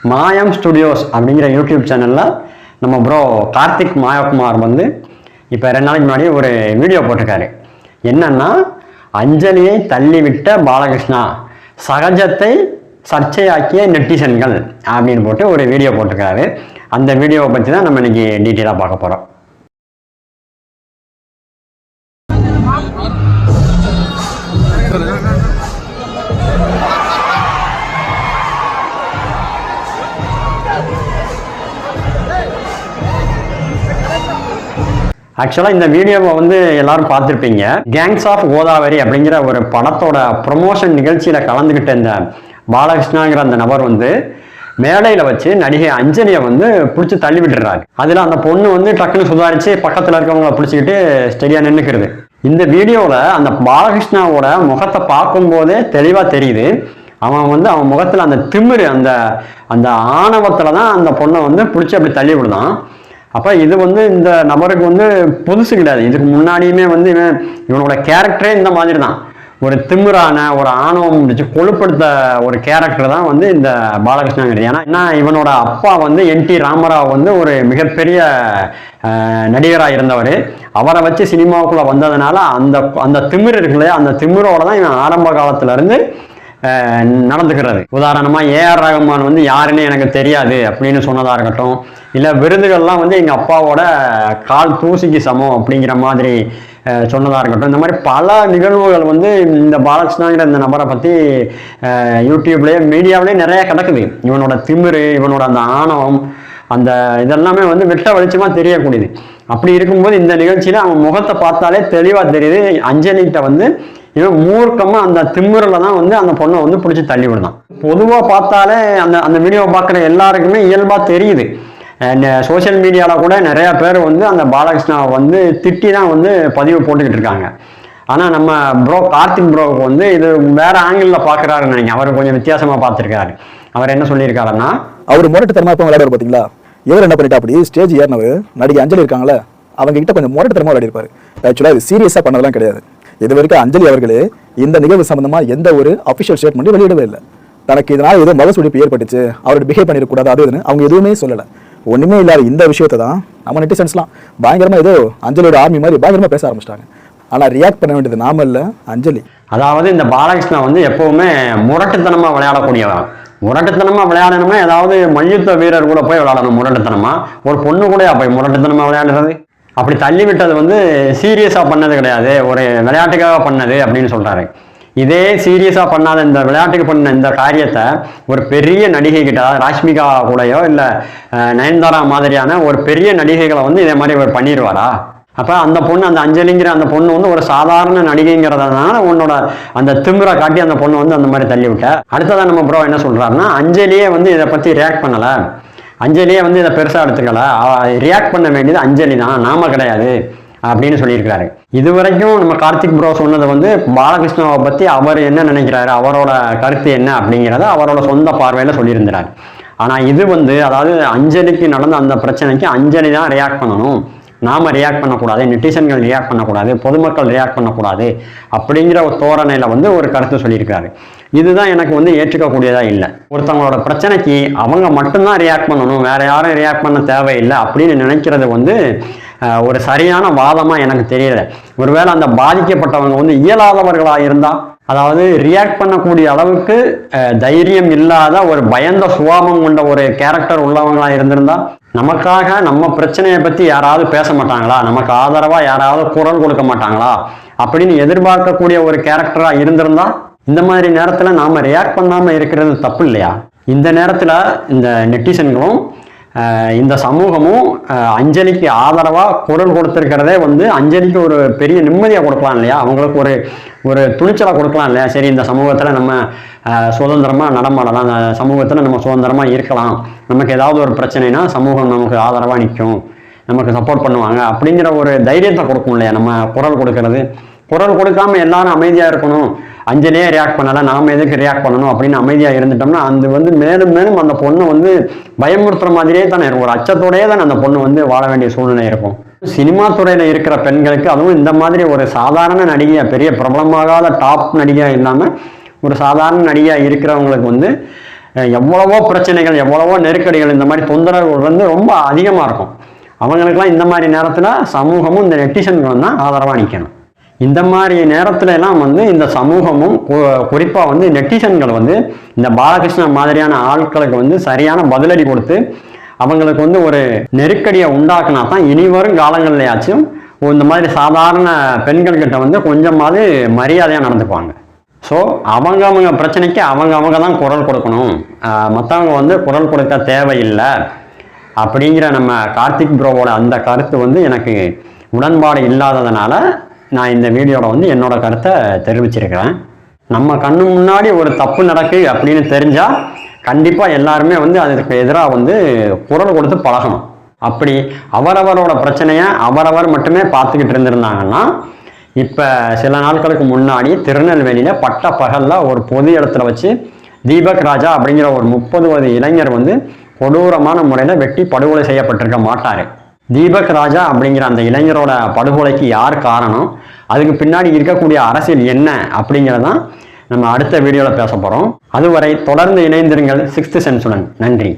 மாயம் ஸ்டுடியோஸ் அப்படிங்கிற யூடியூப் சேனலில் நம்ம ப்ரோ கார்த்திக் மாயகுமார் வந்து இப்போ 2 நாளைக்கு முன்னாடி ஒரு வீடியோ போட்டிருக்காரு. என்னன்னா, அஞ்சலியை தள்ளிவிட்ட பாலகிருஷ்ணா, சகஜத்தை சர்ச்சையாக்கிய நெட்டிசன்கள் அப்படின்னு போட்டு ஒரு வீடியோ போட்டிருக்காரு. அந்த வீடியோவை பற்றி தான் நம்ம இன்னைக்கு டீட்டெயிலாக பார்க்க போகிறோம். ஆக்சுவலாக இந்த வீடியோவை வந்து எல்லாரும் பார்த்துருப்பீங்க. கேங்ஸ் ஆஃப் கோதாவரி அப்படிங்கிற ஒரு படத்தோட ப்ரொமோஷன் நிகழ்ச்சியில் கலந்துக்கிட்ட இந்த பாலகிருஷ்ணாங்கிற அந்த நபர் வந்து மேடையில் வச்சு நடிகை அஞ்சலியை வந்து பிடிச்சி தள்ளி விட்டுறாரு. அதில் அந்த பொண்ணு வந்து டக்குன்னு சுதாரித்து பக்கத்தில் இருக்கவங்களை பிடிச்சிக்கிட்டு ஸ்டெடியாக நின்றுக்கிறது. இந்த வீடியோவில் அந்த பாலகிருஷ்ணாவோட முகத்தை பார்க்கும்போதே தெளிவாக தெரியுது, அவன் வந்து அவன் முகத்தில் அந்த திமிரு, அந்த ஆணவத்தில் தான் அந்த பொண்ணை வந்து பிடிச்சி அப்படி தள்ளி விடுதான். அப்போ இது வந்து இந்த நபருக்கு வந்து புதுசு கிடையாது. இதுக்கு முன்னாடியுமே வந்து இவனோட கேரக்டரே இந்த மாதிரி தான், ஒரு திமிரான ஒரு ஆணவம் முடிச்சு கொழுப்படுத்த ஒரு கேரக்டர் தான் வந்து இந்த பாலகிருஷ்ணங்கிறது. ஏன்னா இவனோட அப்பா வந்து NT ராமராவ் வந்து ஒரு மிகப்பெரிய நடிகராக இருந்தவர். அவரை வச்சு சினிமாவுக்குள்ளே வந்ததுனால அந்த திமிர் இருக்கு இல்லையா, அந்த திமிரோட தான் இவன் ஆரம்ப காலத்துலேருந்து நடந்துக்கிறது. உதாரணமாக AR ரஹ்மான் வந்து யாருன்னு எனக்கு தெரியாது அப்படின்னு சொன்னதாக இருக்கட்டும், இல்லை விருதுகள்லாம் வந்து எங்கள் அப்பாவோட கால் தூசிக்கு சமம் அப்படிங்கிற மாதிரி சொன்னதாக இருக்கட்டும். இந்த மாதிரி பல நிகழ்வுகள் வந்து இந்த பாலகிருஷ்ணாங்கிற இந்த நபரை பற்றி யூடியூப்லேயே மீடியாவிலேயே நிறைய கிடக்குது. இவனோட திமிரு, இவனோட அந்த ஆணவம், அந்த இதெல்லாமே வந்து வெட்ட வெளிச்சமாக தெரியக்கூடியது. அப்படி இருக்கும்போது இந்த நிகழ்ச்சியில் அவன் முகத்தை பார்த்தாலே தெளிவாக தெரியுது, அஞ்சலிகிட்ட வந்து இவன் மூர்க்கமாக அந்த திமிரில் தான் வந்து அந்த பொண்ணை வந்து பிடிச்சி தள்ளி விடுதான். பொதுவாக பார்த்தாலே அந்த வீடியோவை பார்க்குற எல்லாருக்குமே இயல்பாக தெரியுது. சோசியல் மீடியாவில் கூட நிறையா பேர் வந்து அந்த பாலகிருஷ்ணாவை வந்து திட்டி தான் வந்து பதிவு போட்டுக்கிட்டு இருக்காங்க. ஆனால் நம்ம ப்ரோ கார்த்திக் ப்ரோவுக்கு வந்து இது வேற ஆங்கிளில் பார்க்குறாருன்னு நினைக்கிறேன். அவர் கொஞ்சம் வித்தியாசமாக பார்த்துருக்காரு. அவர் என்ன சொல்லியிருக்காருன்னா, அவர் முரட்டுத்தனமாக இப்போ விளையாடுவார் பார்த்தீங்களா, இவர் என்ன பண்ணிட்டா, அப்படி ஸ்டேஜ் ஏறினவர் நடிகை அஞ்சலி இருக்காங்களே, அவங்க கிட்ட கொஞ்சம் முரட்டுத்தனமாக விளையாடிருப்பாரு. ஆக்சுவலாக இது சீரியஸாக பண்ணதெல்லாம் கிடையாது. இது வரைக்கும் அஞ்சலி அவர்களே இந்த நிகழ்வு சம்பந்தமா எந்த ஒரு அபிஷியல் ஸ்டேட்மெண்ட் வெளியிடவே இல்லை. தனக்கு இதனால் ஏதோ மகசூடிப்பு ஏற்பட்டுச்சு, அவரோட பிஹேவ் பண்ணிடக்கூடாது, அது இதுன்னு அவங்க எதுவுமே சொல்லலை. ஒண்ணுமே இல்லாத இந்த விஷயத்தை தான் நம்ம நெட்டிசன்ஸ்லாம் பயங்கரமா ஏதோ அஞ்சலியோட ஆர்மி மாதிரி பயங்கரமா பேச ஆரம்பிச்சிட்டாங்க. ஆனா ரியாக்ட் பண்ண வேண்டியது நாம இல்ல, அஞ்சலி. அதாவது இந்த பாலகிருஷ்ணா வந்து எப்பவுமே முரட்டுத்தனமா விளையாடக்கூடியவன். முரட்டுத்தனமா விளையாடணும்னா ஏதாவது மல்யுத்த வீரர் கூட போய் விளையாடணும் முரட்டுத்தனமா. ஒரு பொண்ணு கூட போய் முரட்டுத்தனமா விளையாடுறது, அப்படி தள்ளி விட்டது வந்து சீரியஸா பண்ணது கிடையாது, ஒரு விளையாட்டுக்காக பண்ணது அப்படின்னு சொல்றாரு. இதே சீரியஸா பண்ணாத இந்த விளையாட்டுக்கு பண்ண இந்த காரியத்தை ஒரு பெரிய நடிகை கிட்ட, ராஷ்மிகா கூடயோ இல்லை நயன்தாரா மாதிரியான ஒரு பெரிய நடிகைகளை வந்து இதே மாதிரி ஒரு பண்ணிடுவாரா? அப்போ அந்த பொண்ணு, அந்த அஞ்சலிங்கிற அந்த பொண்ணு வந்து ஒரு சாதாரண நடிகைங்கிறதுனால உன்னோட அந்த திமிரை காட்டி அந்த பொண்ணு வந்து அந்த மாதிரி தள்ளி விட்ட. அடுத்ததான் நம்ம ப்ரோ என்ன சொல்றாருன்னா, அஞ்சலியே வந்து இதை பற்றி ரியாக்ட் பண்ணலை, அஞ்சலியே வந்து இதை பெருசாக எடுத்துக்கல, ரியாக்ட் பண்ண வேண்டியது அஞ்சலி தான், நாம கிடையாது அப்படின்னு சொல்லியிருக்கிறாரு. இது வரைக்கும் நம்ம கார்த்திக் ப்ரோ சொன்னதை வந்து பாலகிருஷ்ணாவை பற்றி அவர் என்ன நினைக்கிறாரு, அவரோட கருத்து என்ன அப்படிங்கிறத அவரோட சொந்த பார்வையில் சொல்லியிருந்தார். ஆனால் இது வந்து, அதாவது அஞ்சலிக்கு நடந்த அந்த பிரச்சனைக்கு அஞ்சலி தான் ரியாக்ட் பண்ணணும், நாம ரியாக்ட் பண்ணக்கூடாது, நெட்டிசன்கள் ரியாக்ட் பண்ணக்கூடாது, பொதுமக்கள் ரியாக்ட் பண்ணக்கூடாது அப்படிங்கிற ஒரு தோரணையில் வந்து ஒரு கருத்து சொல்லியிருக்காரு. இதுதான் எனக்கு வந்து ஏற்றுக்கக்கூடியதா இல்லை. ஒருத்தவங்களோட பிரச்சனைக்கு அவங்க மட்டும்தான் ரியாக்ட் பண்ணணும், வேற யாரும் ரியாக்ட் பண்ண தேவையில்லை அப்படின்னு நினைக்கிறது வந்து ஒரு சரியான வாதமாக எனக்கு தெரியல. ஒருவேளை அந்த பாதிக்கப்பட்டவங்க வந்து இயலாதவர்களாக இருந்தால், அதாவது ரியாக்ட் பண்ணக்கூடிய அளவுக்கு தைரியம் இல்லாத ஒரு பயந்த சுபாவம் கொண்ட ஒரு கேரக்டர் உள்ளவங்களா இருந்திருந்தா, நமக்காக நம்ம பிரச்சனையை பற்றி யாராவது பேச மாட்டாங்களா, நமக்கு ஆதரவாக யாராவது குரல் கொடுக்க மாட்டாங்களா அப்படின்னு எதிர்பார்க்கக்கூடிய ஒரு கேரக்டராக இருந்திருந்தா, இந்த மாதிரி நேரத்தில் நாம் ரியாக்ட் பண்ணாமல் இருக்கிறது தப்பு இல்லையா? இந்த நேரத்தில் இந்த நெட்டிசன்களும் இந்த சமூகமும் அஞ்சலிக்கு ஆதரவாக குரல் கொடுத்துருக்கிறதே வந்து அஞ்சலிக்கு ஒரு பெரிய நிம்மதியாக கொடுக்கலாம் இல்லையா? அவங்களுக்கு ஒரு துணிச்சலாக கொடுக்கலாம் இல்லையா? சரி, இந்த சமூகத்தில் நம்ம சுதந்திரமாக நடமாடலாம், அந்த சமூகத்தில் நம்ம சுதந்திரமாக இருக்கலாம், நமக்கு ஏதாவது ஒரு பிரச்சனைனா சமூகம் நமக்கு ஆதரவாக நிற்கும், நமக்கு சப்போர்ட் பண்ணுவாங்க அப்படிங்கிற ஒரு தைரியத்தை கொடுக்கும் இல்லையா நம்ம குரல் கொடுக்கறது? குரல் கொடுக்காம எல்லாரும் அமைதியாக இருக்கணும், அஞ்சலியே ரியாக்ட் பண்ணலை, நாம் எதுக்கு ரியாக்ட் பண்ணணும் அப்படின்னு அமைதியாக இருந்துட்டோம்னா அது வந்து மேலும் மேலும் அந்த பொண்ணு வந்து பயமுறுத்துற மாதிரியே தானே இருக்கும், ஒரு அச்சத்தோடையே தானே அந்த பொண்ணு வந்து வாழ வேண்டிய சூழ்நிலை இருக்கும். சினிமா துறையில் இருக்கிற பெண்களுக்கு, அதுவும் இந்த மாதிரி ஒரு சாதாரண நடிகையாக, பெரிய பிரபலமாகாத டாப் நடிகையாக இல்லாமல் ஒரு சாதாரண நடிகையாக இருக்கிறவங்களுக்கு வந்து எவ்வளவோ பிரச்சனைகள், எவ்வளவோ நெருக்கடிகள், இந்த மாதிரி தொந்தரவுகள் வந்து ரொம்ப அதிகமாக இருக்கும். அவங்களுக்கெல்லாம் இந்த மாதிரி நேரத்தில் சமூகமும் இந்த நெட்டிசன்களும் தான் ஆதரவாக நிற்கணும். இந்த மாதிரி நேரத்துல எல்லாம் வந்து இந்த சமூகமும் குறிப்பாக வந்து நெட்டிசன்கள் வந்து இந்த பாலகிருஷ்ணன் மாதிரியான ஆட்களுக்கு வந்து சரியான பதிலடி கொடுத்து அவங்களுக்கு வந்து ஒரு நெருக்கடியை உண்டாக்குனா தான் இனி வரும் காலங்கள்லையாச்சும் இந்த மாதிரி சாதாரண பெண்கள்கிட்ட வந்து கொஞ்சமாவது மரியாதையாக நடந்துக்குவாங்க. ஸோ அவங்க பிரச்சனைக்கு அவங்க தான் குரல் கொடுக்கணும், மற்றவங்க வந்து குரல் கொடுக்க தேவையில்லை அப்படிங்கிற நம்ம கார்த்திக் ப்ரோவோட அந்த கருத்து வந்து எனக்கு உடன்பாடு இல்லாததுனால நான் இந்த வீடியோவில் வந்து என்னோட கருத்தை தெரிவிச்சிருக்கிறேன். நம்ம கண்ணு முன்னாடி ஒரு தப்பு நடக்கு அப்படின்னு தெரிஞ்சால் கண்டிப்பாக எல்லாருமே வந்து அதுக்கு எதிராக வந்து குரல் கொடுத்து பழகணும். அப்படி அவரவரோட பிரச்சனையை அவரவர் மட்டுமே பார்த்துக்கிட்டு இருந்திருந்தாங்கன்னா இப்போ சில நாட்களுக்கு முன்னாடி திருநெல்வேலியில் பட்ட பகலில் ஒரு பொது இடத்துல வச்சு தீபக் ராஜா அப்படிங்கிற ஒரு 30 வயது இளைஞர் வந்து கொடூரமான முறையில் வெட்டி படுகொலை செய்யப்பட்டிருக்க மாட்டார். தீபக் ராஜா அப்படிங்கிற அந்த இளைஞரோட படுகொலைக்கு யார் காரணம், அதுக்கு பின்னாடி இருக்கக்கூடிய அரசியல் என்ன அப்படிங்கிறதான் நம்ம அடுத்த வீடியோவில் பேச போகிறோம். அதுவரை தொடர்ந்து இணைந்திருங்கள் 6th சென்ஸுடன். நன்றி.